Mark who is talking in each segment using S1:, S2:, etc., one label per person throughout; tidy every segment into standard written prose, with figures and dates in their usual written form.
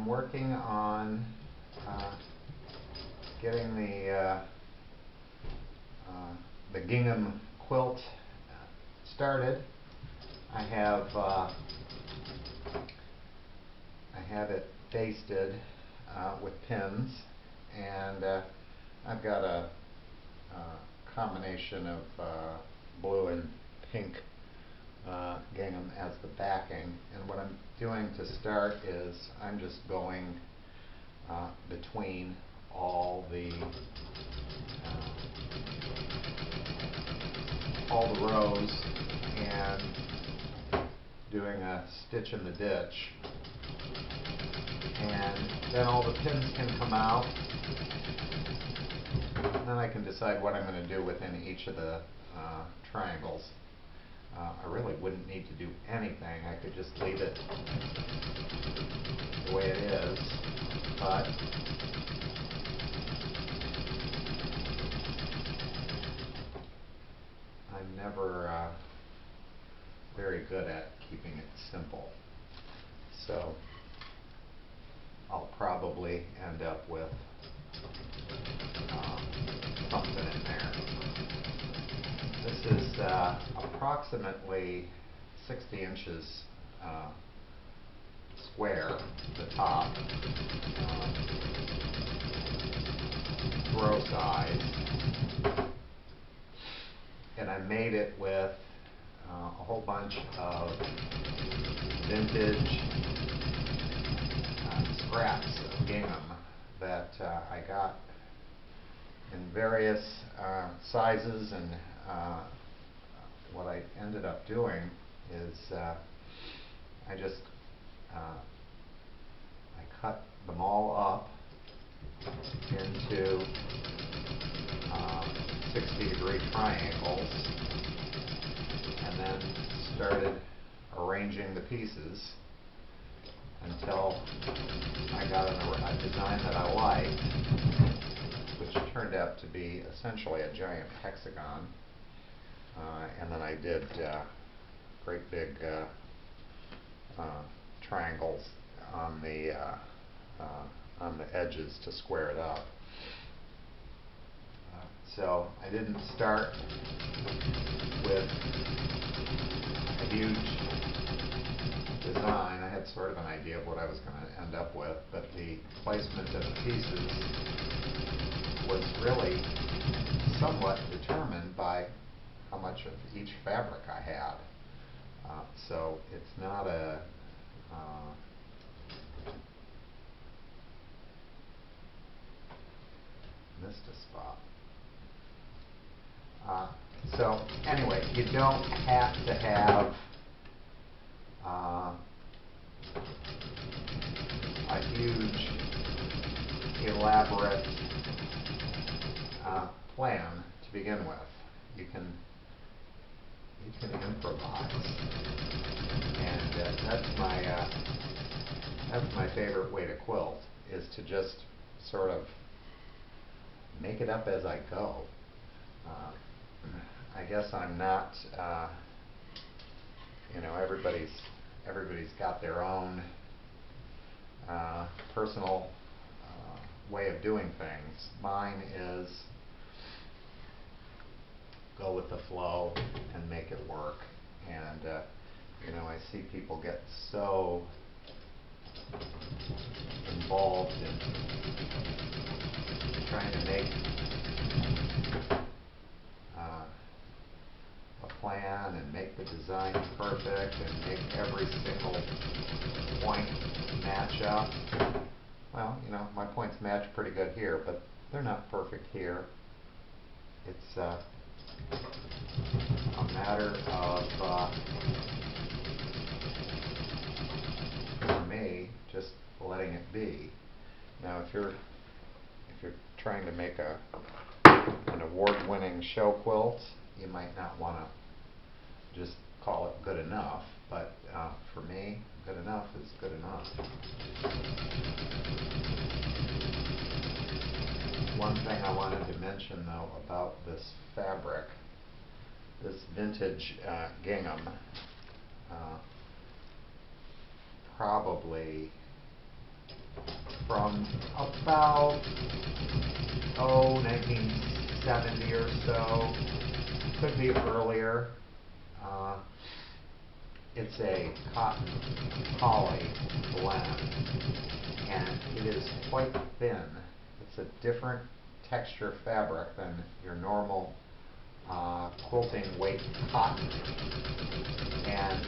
S1: I'm working on getting the Gingham Quilt started. I have it basted with pins, and I've got a combination of blue and pink gingham as the backing. And what I'm doing to start is I'm just going between all the rows and doing a stitch in the ditch, and then all the pins can come out, and then I can decide what I'm going to do within each of the triangles. I really wouldn't need to do anything. I could just leave it the way it is, but I'm never very good at keeping it simple. So I'll probably end up with something in there. This is approximately 60 inches square, the top, throw size, and I made it with a whole bunch of vintage scraps of gingham that I got in various sizes, and what I ended up doing is I cut them all up into 60-degree triangles, and then started arranging the pieces until I got a design that I liked, which turned out to be essentially a giant hexagon. And then I did great big triangles on the edges to square it up. So I didn't start with a huge design. I had sort of an idea of what I was going to end up with, but the placement of the pieces was really somewhat determined by how much of each fabric I had. So it's not a missed a spot. So anyway, you don't have to have a huge, elaborate plan to begin with. You can improvise, and that's my favorite way to quilt, is to just sort of make it up as I go. I guess I'm not, everybody's got their own personal way of doing things. Mine is go with the flow and make it work. And I see people get so involved in trying to make a plan and make the design perfect and make every single point match up. Well, my points match pretty good here, but they're not perfect here. It's a matter of, for me, just letting it be. Now, if you're trying to make an award-winning show quilt, you might not want to just call it good enough. But for me, good enough is good enough. One thing I wanted to mention, though, about this fabric, this vintage gingham, probably from about 1970 or so. Could be earlier. It's a cotton poly blend, and it is quite thin. It's a different texture fabric than your normal quilting weight cotton, and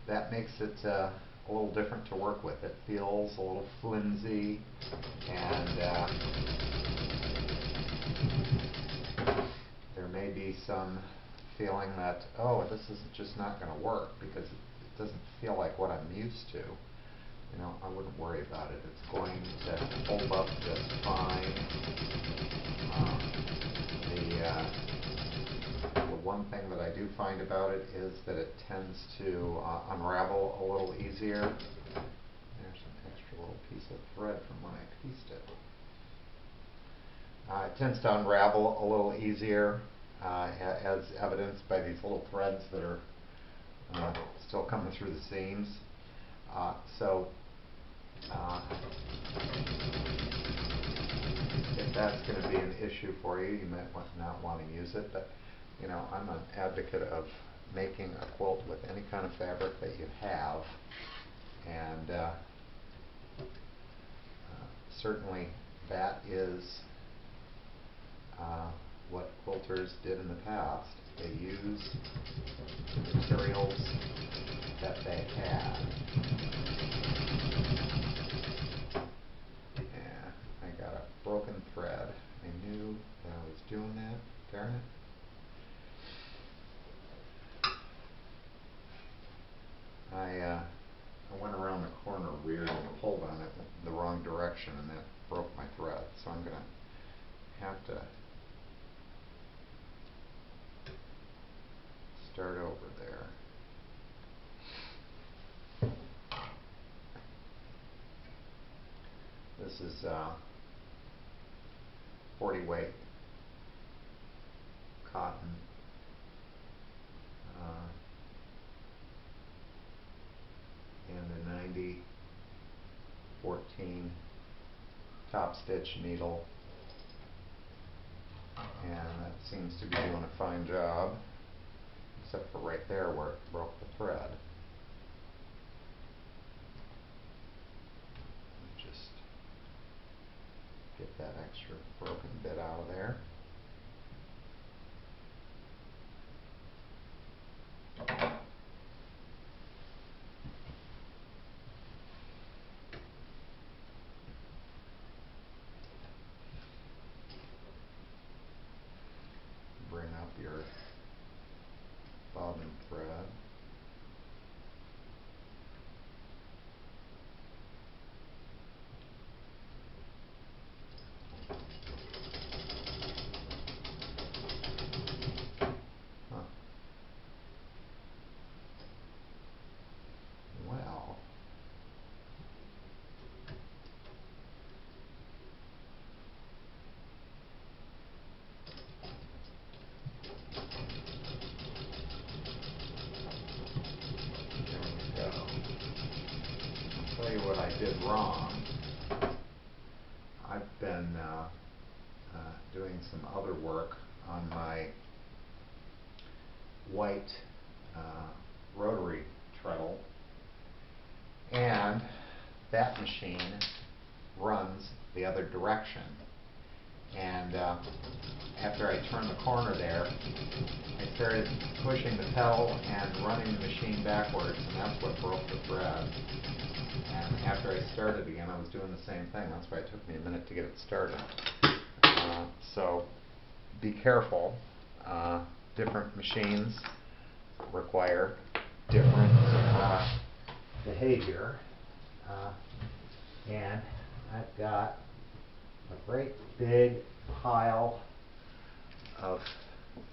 S1: that makes it a little different to work with. It feels a little flimsy, and there may be some feeling that, oh, this is just not going to work because it doesn't feel like what I'm used to. You know, I wouldn't worry about it. It's going to hold up just fine. The one thing that I do find about it is that it tends to unravel a little easier. There's an extra little piece of thread from when I pieced it. It tends to unravel a little easier, as evidenced by these little threads that are still coming through the seams. If that's going to be an issue for you, you might not want to use it. But you know, I'm an advocate of making a quilt with any kind of fabric that you have, and certainly that is what quilters did in the past. They used the materials that they had. Yeah, I got a broken thread. I knew that I was doing that. Darn it. I went around the corner weird and pulled on it the wrong direction, and that broke my thread. So I'm going to have to start over there. This is 40 weight cotton. And a 90-14 top stitch needle, and that seems to be doing a fine job, except for right there where it broke the thread. Just get that extra broken bit out of there. Bring up your bobbin thread. Well, there we go. I'll tell you what I did wrong. I've been doing some other work on my white rotary treadle, and that machine runs the other direction. And after I turned the corner there, I started pushing the pedal and running the machine backwards, and that's what broke the thread. And after I started again, I was doing the same thing. That's why it took me a minute to get it started. So be careful. Different machines require different behavior. And I've got a great big pile of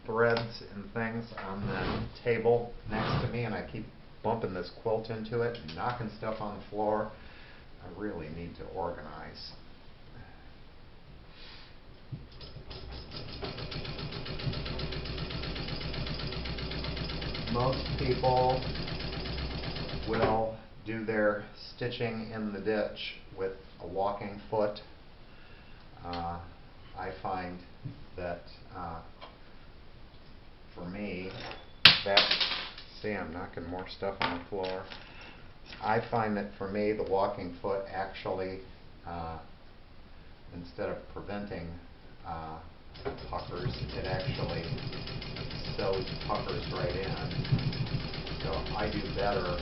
S1: threads and things on the table next to me, and I keep bumping this quilt into it and knocking stuff on the floor. I really need to organize. Most people will do their stitching in the ditch with a walking foot. I find that for me, see, I'm knocking more stuff on the floor. I find that for me, the walking foot actually, instead of preventing puckers, it actually sews puckers right in. So I do better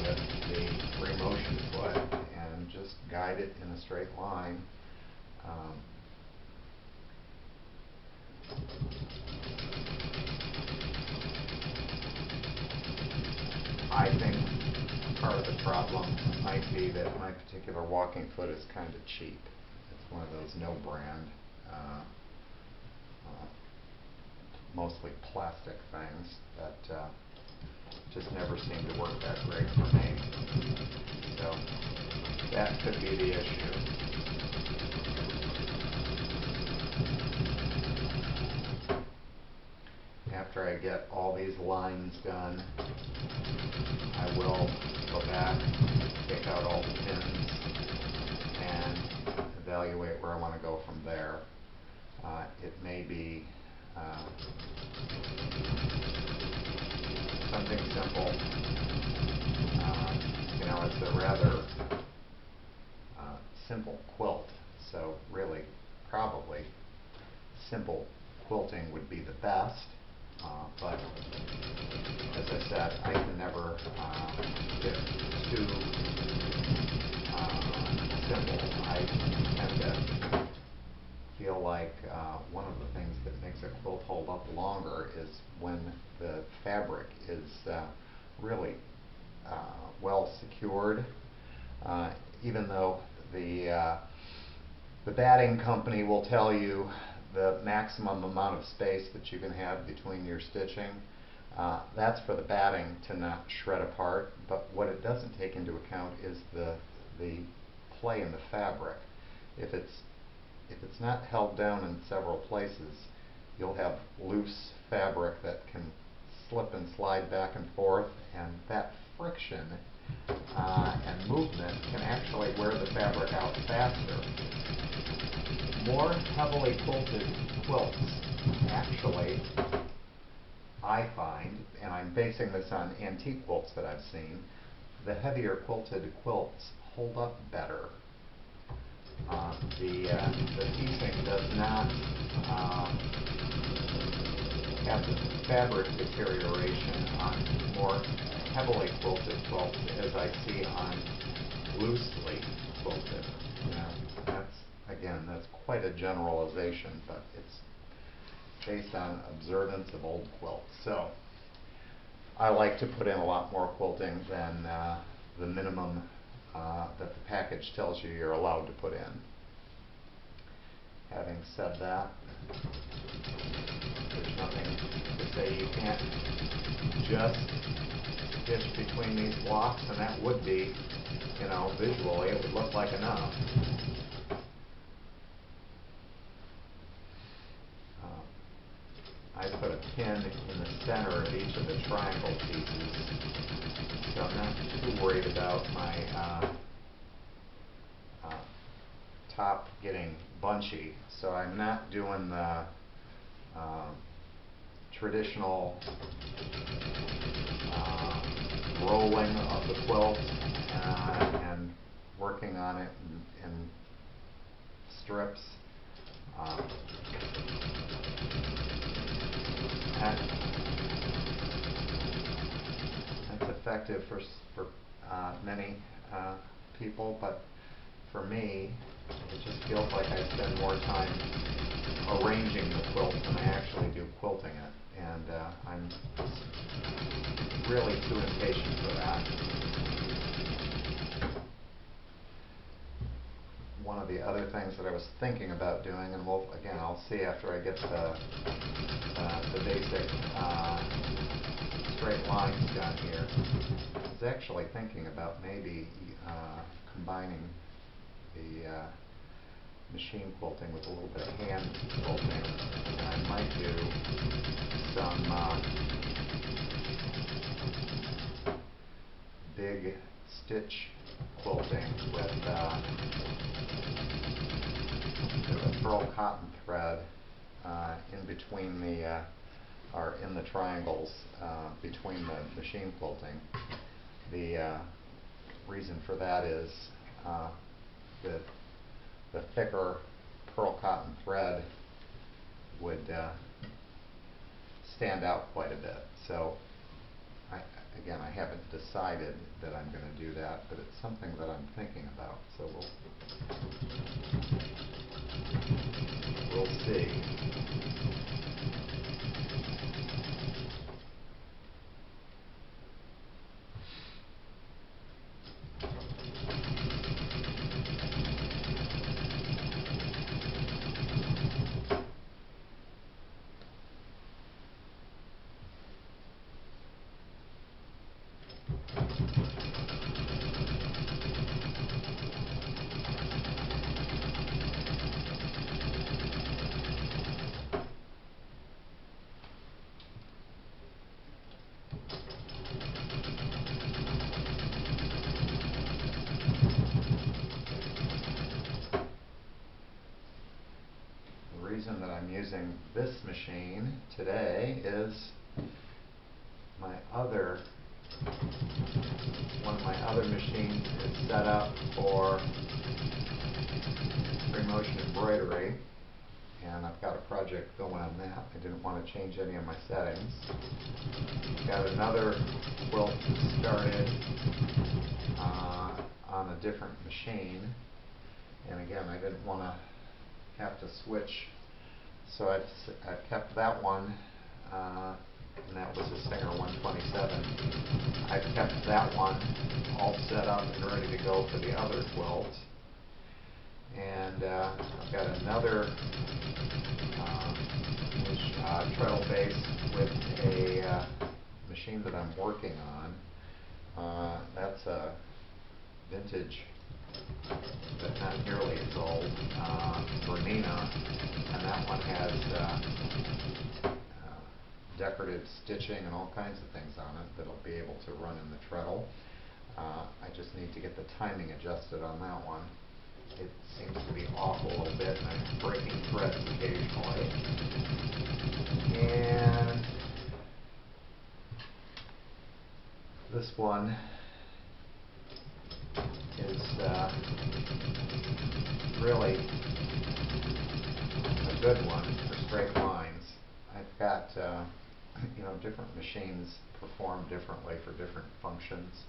S1: with the free motion foot and just guide it in a straight line. I think part of the problem might be that my particular walking foot is kind of cheap. It's one of those no brand, mostly plastic things that just never seem to work that great for me. So that could be the issue. After I get all these lines done, I will go back, take out all the pins, and evaluate where I want to go from there. It may be something simple. It's a rather simple quilt, so really, probably, simple quilting would be the best. But as I said, I can never get too simple. I tend to feel like one of the things that makes a quilt hold up longer is when the fabric is really well secured. Even though the batting company will tell you the maximum amount of space that you can have between your stitching. That's for the batting to not shred apart, but what it doesn't take into account is the play in the fabric. If it's not held down in several places, you'll have loose fabric that can slip and slide back and forth, and that friction and movement can actually wear the fabric out faster. More heavily quilted quilts, actually, I find, and I'm basing this on antique quilts that I've seen, the heavier quilted quilts hold up better. The piecing does not have the fabric deterioration on more heavily quilted quilts as I see on loosely quilted. That's quite a generalization, but it's based on observance of old quilts. So I like to put in a lot more quilting than the minimum that the package tells you you're allowed to put in. Having said that, there's nothing to say you can't just stitch between these blocks, and that would be, visually it would look like enough. I put a pin in the center of each of the triangle pieces, so I'm not too worried about my top getting bunchy. So I'm not doing the traditional rolling of the quilt and working on it in strips. That's effective for many people, but for me, it just feels like I spend more time arranging the quilt than I actually do quilting it, and I'm really too impatient for that. One of the other things that I was thinking about doing, and I'll see after I get the basic straight lines done here, is actually thinking about maybe combining the machine quilting with a little bit of hand quilting, and I might do some big stitch quilting with a pearl cotton thread in between the or in the triangles between the machine quilting. The reason for that is that the thicker pearl cotton thread would stand out quite a bit. So again, I haven't decided that I'm going to do that, but it's something that I'm thinking about. So we'll see. The reason that I'm using this machine today is one of my other machines is set up for free motion embroidery, and I've got a project going on that. I didn't want to change any of my settings. I've got another quilt started on a different machine, and again, I didn't want to have to switch, so I've kept that one, and that was a Singer 127. I've kept that one all set up and ready to go for the other quilt, and I've got another treadle base with a machine that I'm working on. That's a vintage, but not nearly as old, Bernina, and that one has decorative stitching and all kinds of things on it that'll be able to run in the treadle. I just need to get the timing adjusted on that one. It seems to be off a little bit, and I'm breaking threads occasionally. And this one is really a good one for straight lines. I've got different machines perform differently for different functions,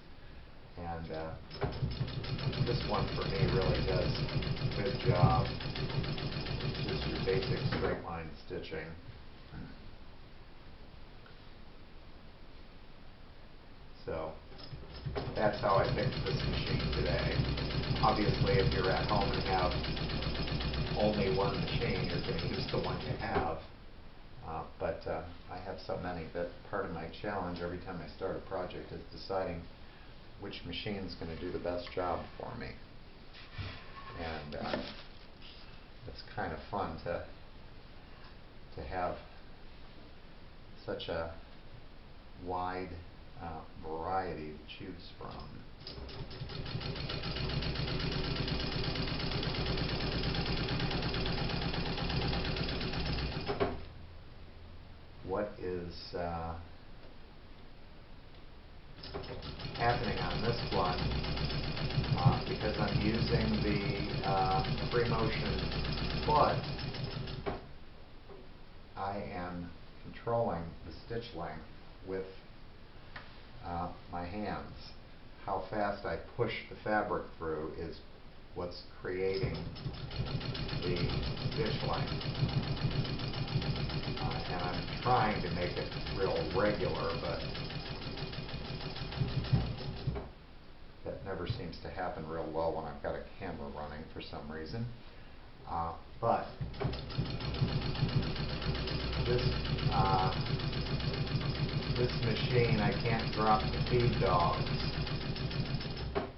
S1: and this one for me really does a good job. Just your basic straight line stitching. So that's how I picked this machine today. Obviously, if you're at home and have only one machine, you're going to use the one you have. But I have so many that part of my challenge every time I start a project is deciding which machine is going to do the best job for me. And it's kind of fun to have such a wide variety to choose from. What is happening on this one, because I'm using the free motion foot, I am controlling the stitch length with my hands. How fast I push the fabric through is what's creating the stitch length. And I'm trying to make it real regular, but that never seems to happen real well when I've got a camera running for some reason. But this machine, I can't drop the feed dogs,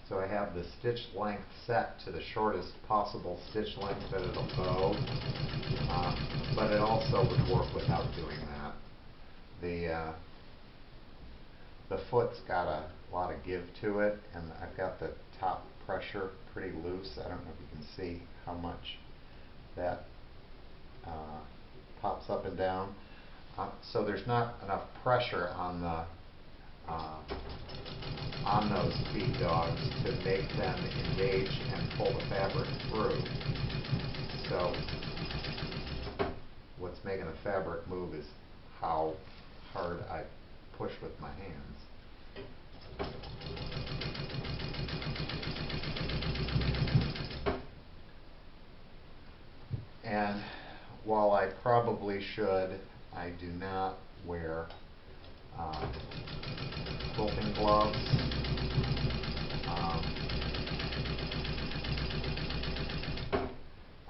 S1: so I have the stitch length set to the shortest possible stitch length that it'll go, but it also would work without doing that. The foot's got a a lot of give to it, and I've got the top pressure pretty loose. I don't know if you can see how much that pops up and down. So there's not enough pressure on the on those feed dogs to make them engage and pull the fabric through. So what's making the fabric move is how hard I push with my hands. And while I probably should, I do not wear quilting gloves.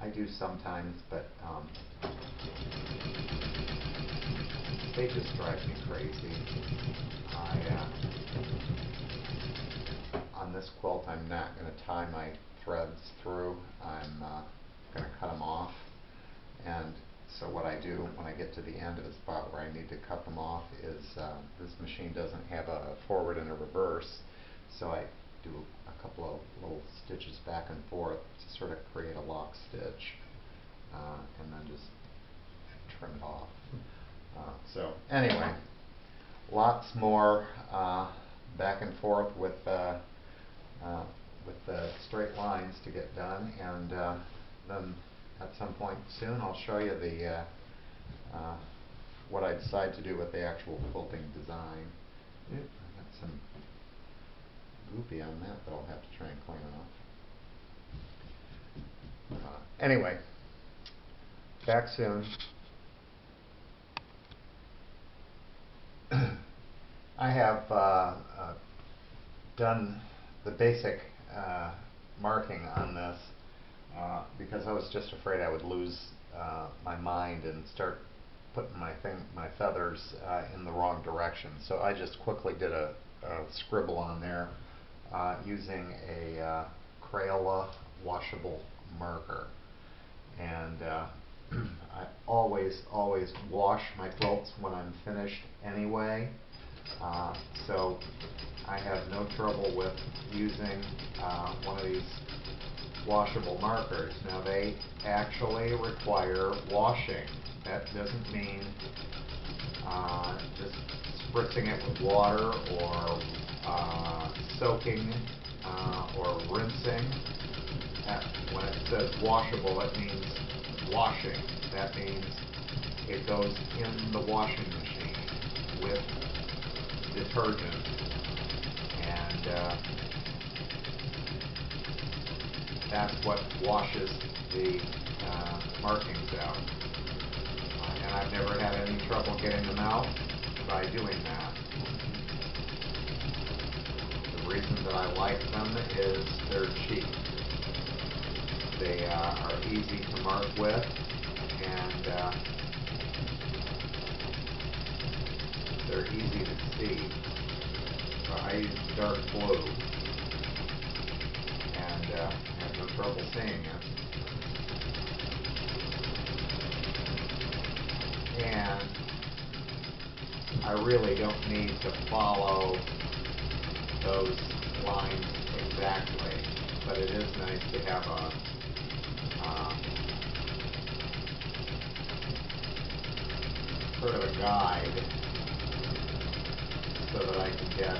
S1: I do sometimes, but they just drive me crazy. On this quilt, I'm not going to tie my threads through. I'm going to cut them off. And so what I do when I get to the end of the spot where I need to cut them off is this machine doesn't have a forward and a reverse, so I do a couple of little stitches back and forth to sort of create a lock stitch, and then just trim it off. So anyway, lots more back and forth with the straight lines to get done, and then at some point soon I'll show you the what I decide to do with the actual quilting design. I got some goopy on that I'll have to try and clean off. Anyway, back soon. I have done the basic marking on this because I was just afraid I would lose my mind and start putting my feathers in the wrong direction. So I just quickly did a scribble on there using a Crayola washable marker. And I always wash my quilts when I'm finished anyway. So I have no trouble with using one of these washable markers. Now they actually require washing. That doesn't mean just spritzing it with water or soaking or rinsing. When it says washable, it means washing. That means it goes in the washing machine with detergent, and that's what washes the markings out. And I've never had any trouble getting them out by doing that. The reason that I like them is they're cheap. They are easy to mark with, and they're easy to see. So I use dark blue, and have no trouble seeing it. And I really don't need to follow those lines exactly, but it is nice to have a sort of a guide so that I can get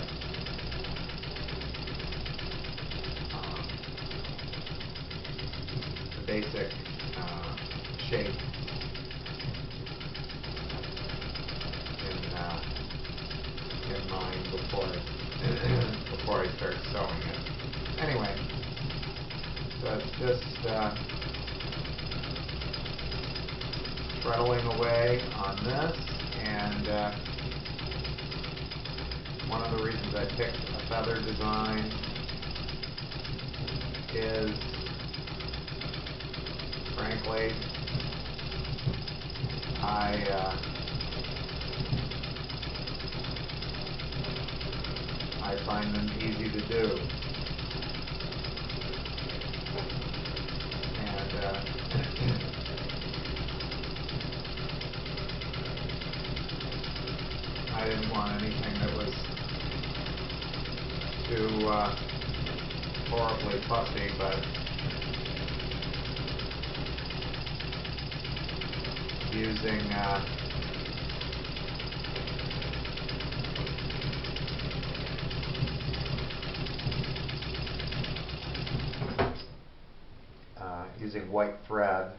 S1: the basic shape in mind before I start sewing it. Anyway, so it's just treadling away on this, and one of the reasons I picked a feather design is, frankly, I find them easy to do. And I didn't want anything that was too horribly fussy, but using using white thread,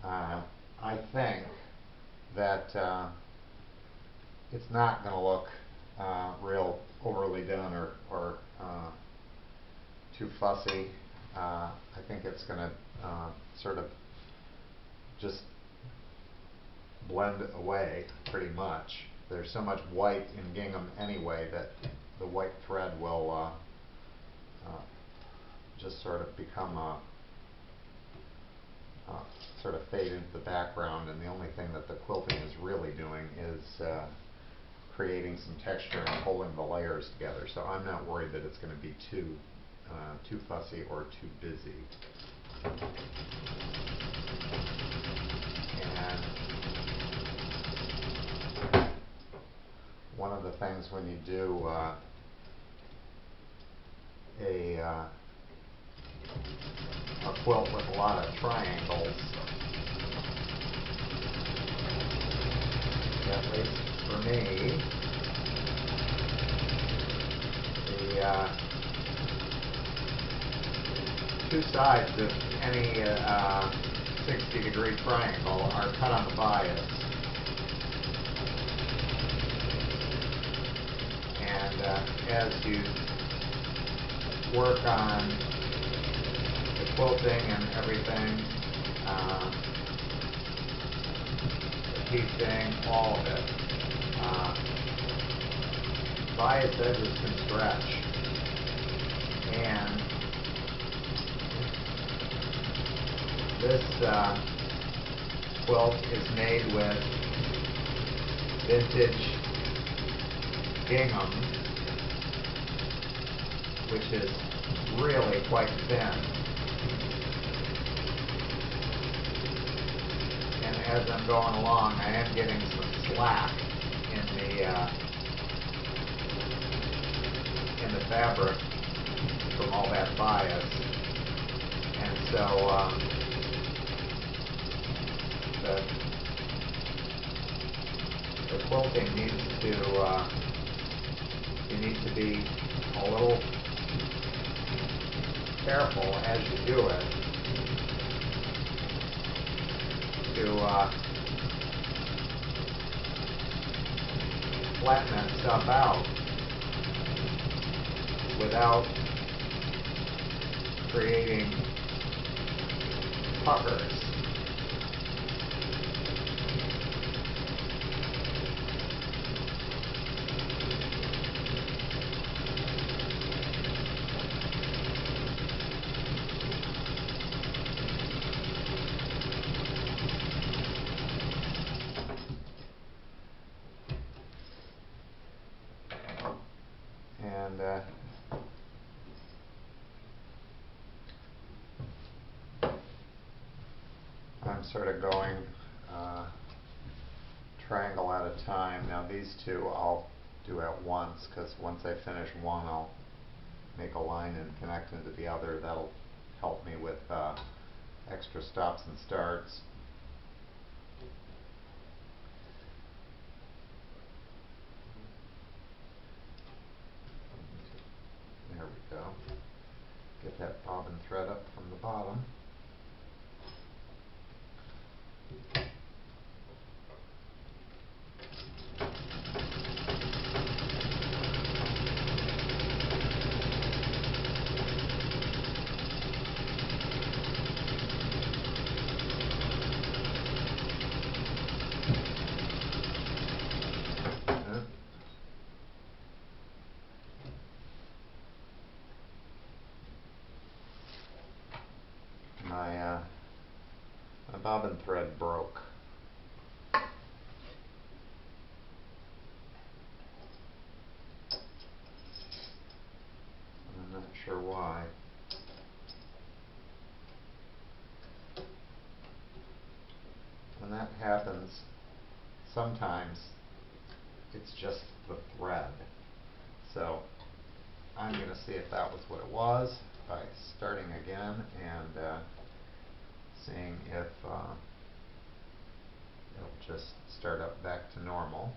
S1: I think that it's not going to look real overly done or too fussy. I think it's going to sort of just blend away pretty much. There's so much white in gingham anyway that the white thread will just sort of become sort of fade into the background, and the only thing that the quilting is really doing is creating some texture and holding the layers together. So I'm not worried that it's going to be too fussy or too busy. And one of the things when you do a quilt with a lot of triangles, at least for me, the two sides of any 60-degree triangle are cut on the bias. And as you work on the quilting and everything, the piecing, all of it, bias edges can stretch. And this quilt is made with vintage gingham, which is really quite thin. And as I'm going along, I am getting some slack in the fabric from all that bias, and so the quilting needs to you need to be a little careful as you do it to flatten that stuff out without creating puckers. And I'm sort of going triangle at a time. Now these two I'll do at once, because once I finish one I'll make a line and connect into the other. That'll help me with extra stops and starts. There we go. Get that bobbin thread up from the bottom. My bobbin thread broke. I'm not sure why. When that happens, sometimes it's just the thread. So I'm going to see if that was what it was by starting again and seeing if it'll just start up back to normal.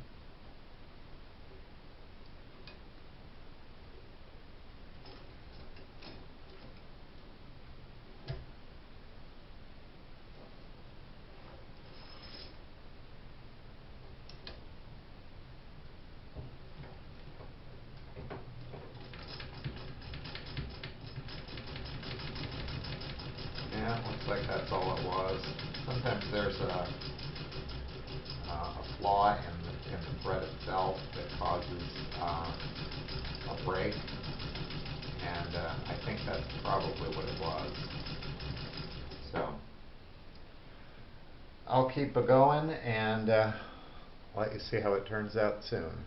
S1: Yeah, it looks like that's all it was. Sometimes there's a flaw in the thread itself that causes a break, and I think that's probably what it was. So I'll keep it going and let you see how it turns out soon.